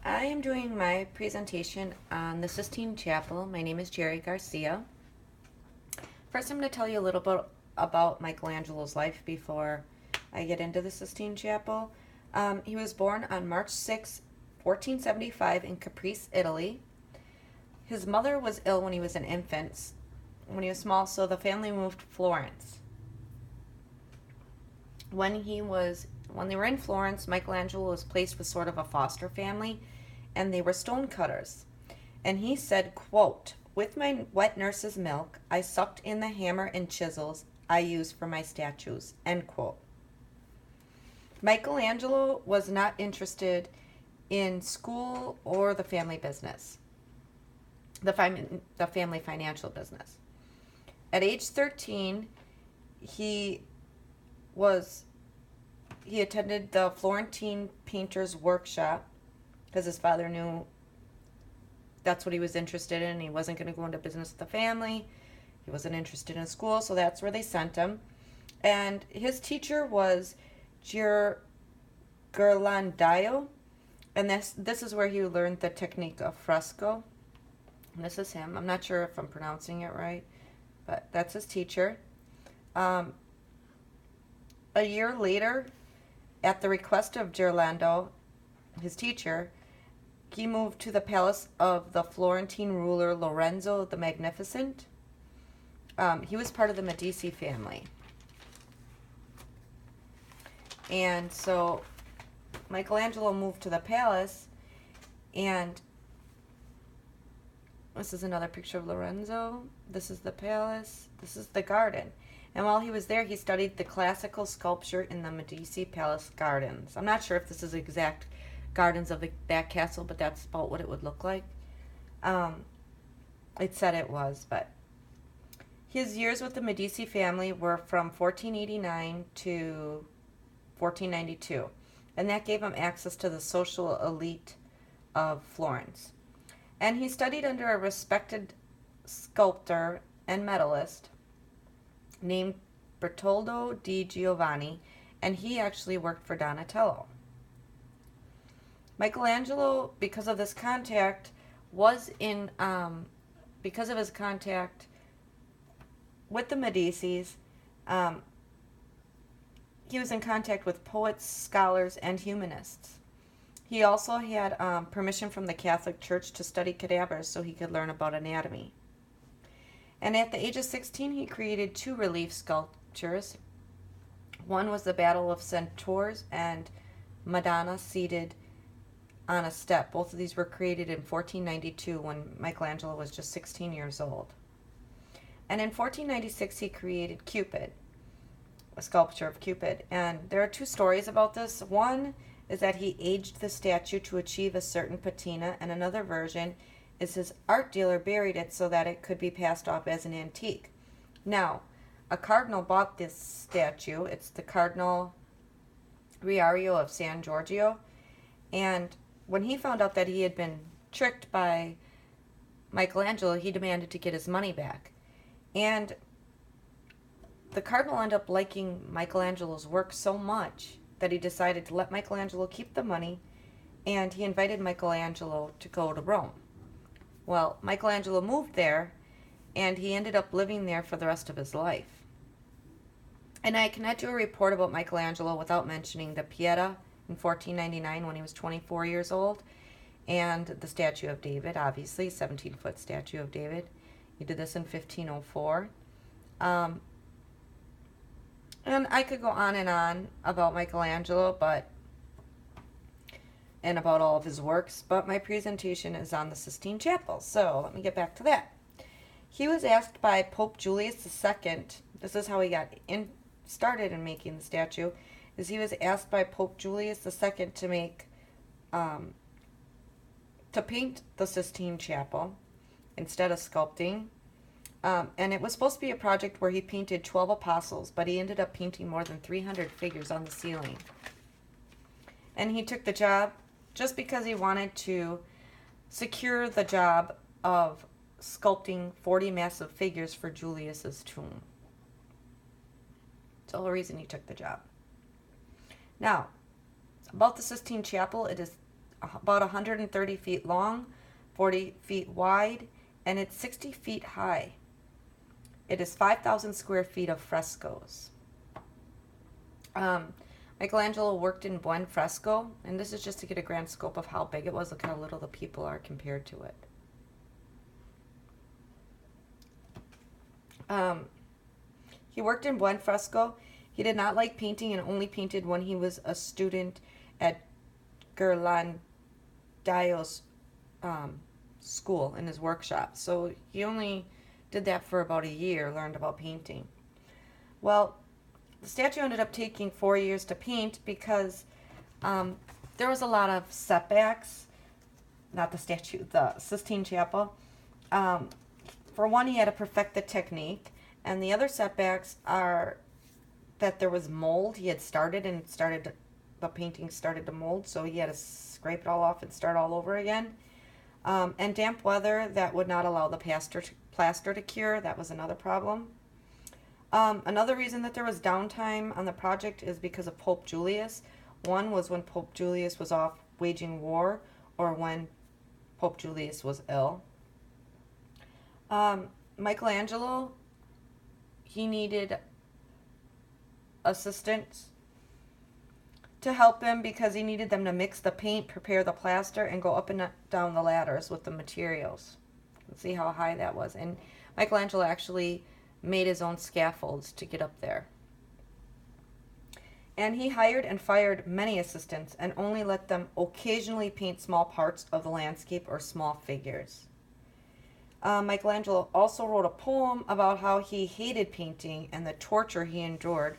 I am doing my presentation on the Sistine Chapel. My name is Jerry Garcia. First, I'm going to tell you a little bit about Michelangelo's life before I get into the Sistine Chapel. He was born on March 6, 1475 in Caprice, Italy. His mother was ill when he was an infant, when he was small, so the family moved to Florence. When they were in Florence, Michelangelo was placed with sort of a foster family, and they were stonecutters. And he said, quote, "With my wet nurse's milk, I sucked in the hammer and chisels I use for my statues," end quote. Michelangelo was not interested in school or the family business, the family financial business. At age 13, he attended the Florentine painter's workshop because his father knew that's what he was interested in. He wasn't going to go into business with the family. He wasn't interested in school, so that's where they sent him. And his teacher was Ghirlandaio, and this is where he learned the technique of fresco. And this is him. I'm not sure if I'm pronouncing it right, but that's his teacher. A year later, at the request of Ghirlandaio, his teacher, he moved to the palace of the Florentine ruler Lorenzo the Magnificent. He was part of the Medici family. And so Michelangelo moved to the palace, and this is another picture of Lorenzo. This is the palace. This is the garden. And while he was there, he studied the classical sculpture in the Medici Palace gardens. I'm not sure if this is exact gardens of that castle, but that's about what it would look like. It said it was, but his years with the Medici family were from 1489 to 1492, and that gave him access to the social elite of Florence. And he studied under a respected sculptor and medalist named Bertoldo di Giovanni, and he actually worked for Donatello. Michelangelo, because of his contact with the Medicis, he was in contact with poets, scholars, and humanists. He also had permission from the Catholic Church to study cadavers so he could learn about anatomy. And at the age of 16, he created 2 relief sculptures. One was the Battle of Centaurs and Madonna seated on a step. Both of these were created in 1492 when Michelangelo was just 16 years old. And in 1496, he created Cupid, a sculpture of Cupid. And there are 2 stories about this. One is that he aged the statue to achieve a certain patina, and another version is his art dealer buried it so that it could be passed off as an antique. Now, a cardinal bought this statue. It's the Cardinal Riario of San Giorgio. And when he found out that he had been tricked by Michelangelo, he demanded to get his money back. And the cardinal ended up liking Michelangelo's work so much that he decided to let Michelangelo keep the money, and he invited Michelangelo to go to Rome. Well, Michelangelo moved there, and he ended up living there for the rest of his life. And I cannot do a report about Michelangelo without mentioning the Pieta in 1499 when he was 24 years old, and the statue of David, obviously, 17-foot statue of David. He did this in 1504. And I could go on and on about Michelangelo, and about all of his works, but my presentation is on the Sistine Chapel, so let me get back to that. He was asked by Pope Julius II, this is how he got started in making the statue, is he was asked by Pope Julius II to paint the Sistine Chapel instead of sculpting. And it was supposed to be a project where he painted 12 apostles, but he ended up painting more than 300 figures on the ceiling. And he took the job just because he wanted to secure the job of sculpting 40 massive figures for Julius's tomb. That's the whole reason he took the job. Now, about the Sistine Chapel, it is about 130 feet long, 40 feet wide, and it's 60 feet high. It is 5,000 square feet of frescoes. Michelangelo worked in buen fresco, and this is just to get a grand scope of how big it was. Look how little the people are compared to it. He worked in buen fresco. He did not like painting and only painted when he was a student at Ghirlandaio's school in his workshop. So he only did that for about a year, learned about painting. Well, the statue ended up taking 4 years to paint because there was a lot of setbacks. Not the statue, the Sistine Chapel. For one, he had to perfect the technique, and the other setbacks are that there was mold. He had the painting started to mold, so he had to scrape it all off and start all over again. And damp weather that would not allow the plaster to cure. That was another problem. Another reason that there was downtime on the project is because of Pope Julius. One was when Pope Julius was off waging war, or when Pope Julius was ill. Michelangelo, he needed assistants to help him because he needed them to mix the paint, prepare the plaster, and go up and down the ladders with the materials. Let's see how high that was. And Michelangelo actually made his own scaffolds to get up there. And he hired and fired many assistants and only let them occasionally paint small parts of the landscape or small figures. Michelangelo also wrote a poem about how he hated painting and the torture he endured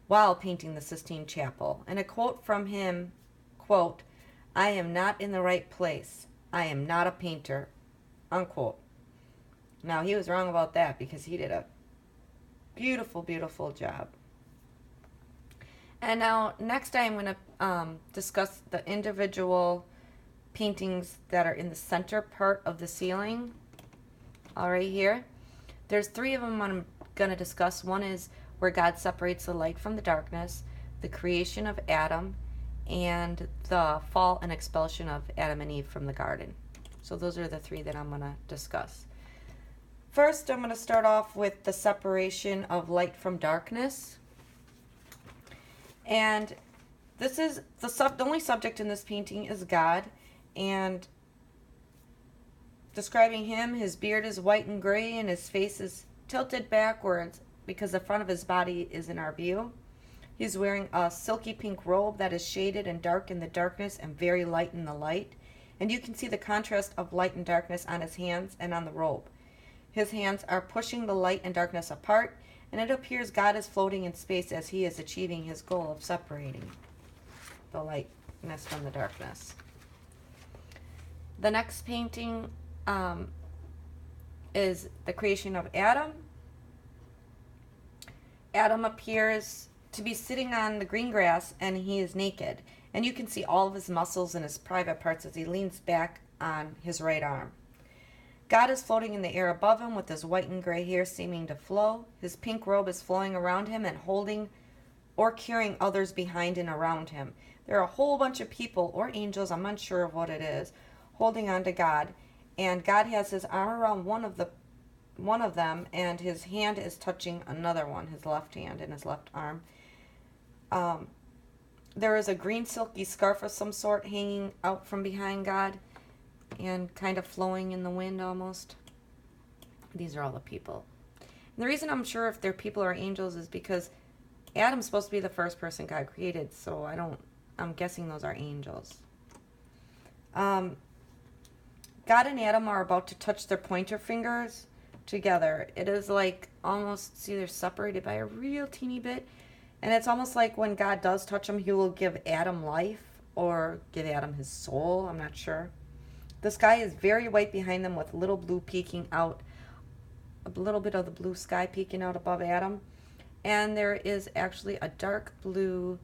while painting the Sistine Chapel. And a quote from him, quote, "I am not in the right place. I am not a painter," unquote. Now, he was wrong about that because he did a beautiful, beautiful job. And now, next I'm going to discuss the individual paintings that are in the center part of the ceiling. All right, here. There's 3 of them I'm going to discuss. One is where God separates the light from the darkness, the creation of Adam, and the fall and expulsion of Adam and Eve from the garden. So those are the 3 that I'm going to discuss. First, I'm going to start off with the separation of light from darkness. And this is the only subject in this painting is God, and describing him, his beard is white and gray and his face is tilted backwards because the front of his body is in our view. He's wearing a silky pink robe that is shaded and dark in the darkness and very light in the light. And you can see the contrast of light and darkness on his hands and on the robe. His hands are pushing the light and darkness apart, and it appears God is floating in space as he is achieving his goal of separating the lightness from the darkness. The next painting is the creation of Adam. Adam appears to be sitting on the green grass, and he is naked. And you can see all of his muscles and his private parts as he leans back on his right arm. God is floating in the air above him with his white and gray hair seeming to flow. His pink robe is flowing around him and holding or carrying others behind and around him. There are a whole bunch of people or angels, I'm unsure of what it is, holding on to God. And God has his arm around one of them, and his hand is touching another one, his left hand and his left arm. There is a green silky scarf of some sort hanging out from behind God and kind of flowing in the wind almost. These are all the people. And the reason I'm sure if they're people or angels is because Adam's supposed to be the first person God created, so I'm guessing those are angels. God and Adam are about to touch their pointer fingers together. It is like almost, see, they're separated by a real teeny bit. And it's almost like when God does touch them, he will give Adam life or give Adam his soul. I'm not sure. The sky is very white behind them with little blue peeking out, a little bit of the blue sky peeking out above Adam. And there is actually a dark blue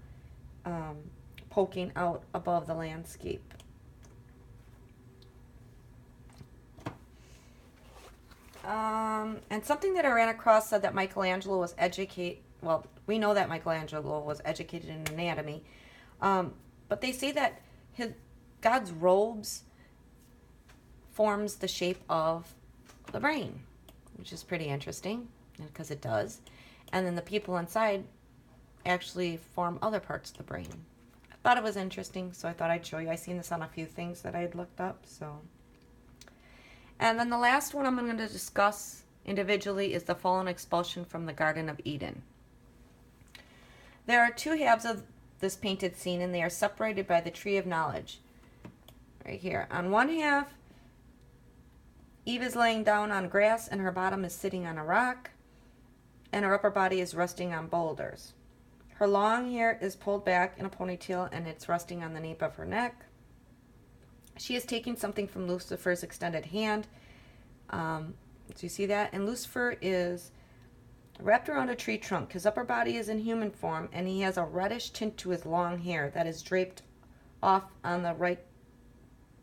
poking out above the landscape. And something that I ran across said that Michelangelo was educated. Well, we know that Michelangelo was educated in anatomy, but they say that God's robes forms the shape of the brain, which is pretty interesting because it does. And then the people inside actually form other parts of the brain. I thought it was interesting, so I thought I'd show you. I've seen this on a few things that I had looked up. And then the last one I'm going to discuss individually is the fall and expulsion from the Garden of Eden. There are two halves of this painted scene, and they are separated by the tree of knowledge. Right here. On one half, Eve is laying down on grass, and her bottom is sitting on a rock, and her upper body is resting on boulders. Her long hair is pulled back in a ponytail, and it's resting on the nape of her neck. She is taking something from Lucifer's extended hand. Do you see that? And Lucifer is wrapped around a tree trunk. His upper body is in human form, and he has a reddish tint to his long hair that is draped off on the right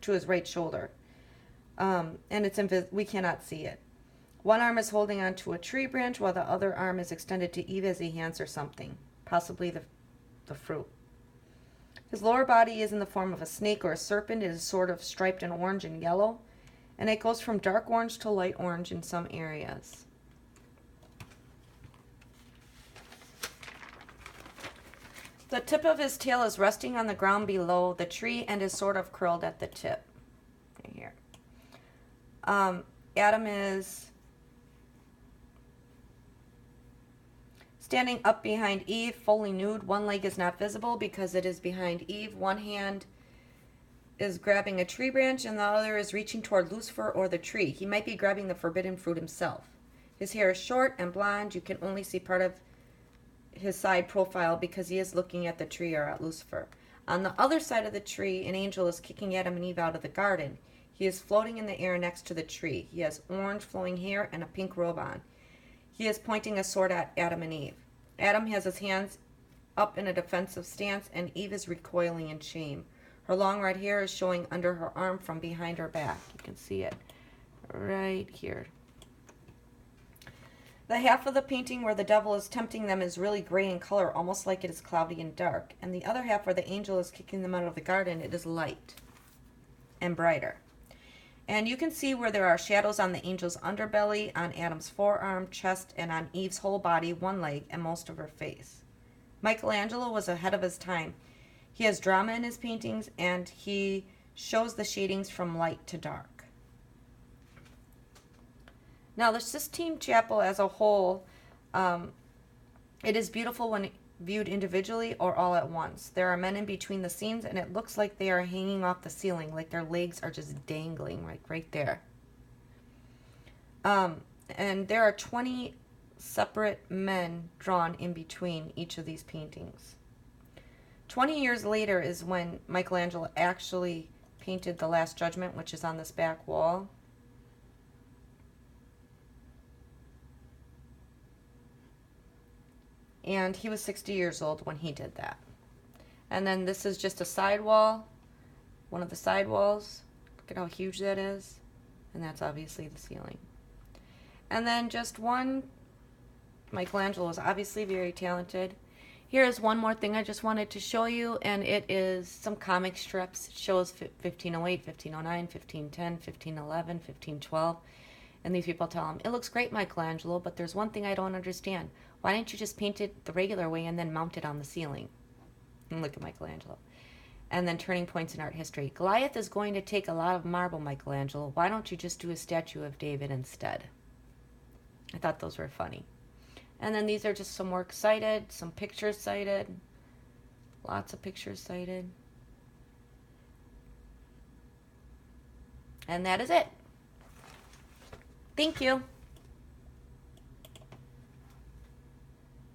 to his right shoulder. And it's we cannot see it. One arm is holding onto a tree branch, while the other arm is extended to Eve as he hands her something, possibly the fruit. His lower body is in the form of a snake or a serpent. It is sort of striped in orange and yellow, and it goes from dark orange to light orange in some areas. The tip of his tail is resting on the ground below the tree and is sort of curled at the tip. Right here. Adam is standing up behind Eve, fully nude. One leg is not visible because it is behind Eve. One hand is grabbing a tree branch and the other is reaching toward Lucifer or the tree. He might be grabbing the forbidden fruit himself. His hair is short and blonde. You can only see part of his side profile because he is looking at the tree or at Lucifer. On the other side of the tree, an angel is kicking Adam and Eve out of the garden. He is floating in the air next to the tree. He has orange flowing hair and a pink robe on. He is pointing a sword at Adam and Eve. Adam has his hands up in a defensive stance, and Eve is recoiling in shame. Her long red hair is showing under her arm from behind her back. You can see it right here. The half of the painting where the devil is tempting them is really gray in color, almost like it is cloudy and dark. And the other half where the angel is kicking them out of the garden, it is light and brighter. And you can see where there are shadows on the angel's underbelly, on Adam's forearm, chest, and on Eve's whole body, one leg, and most of her face. Michelangelo was ahead of his time. He has drama in his paintings, and he shows the shadings from light to dark. Now, the Sistine Chapel as a whole, it is beautiful when viewed individually or all at once. There are men in between the scenes, and it looks like they are hanging off the ceiling, like their legs are just dangling, like right there. And there are 20 separate men drawn in between each of these paintings. 20 years later is when Michelangelo actually painted the Last Judgment, which is on this back wall. And he was 60 years old when he did that. And then this is just a side wall, one of the side walls. Look at how huge that is. And that's obviously the ceiling. And then just one, Michelangelo was obviously very talented. Here is one more thing I just wanted to show you, and it is some comic strips. It shows 1508, 1509, 1510, 1511, 1512. And these people tell him, "It looks great, Michelangelo, but there's one thing I don't understand. Why didn't you just paint it the regular way and then mount it on the ceiling?" And look at Michelangelo. And then turning points in art history. "Goliath is going to take a lot of marble, Michelangelo. Why don't you just do a statue of David instead?" I thought those were funny. And then these are just some work cited, some pictures cited. Lots of pictures cited. And that is it. Thank you.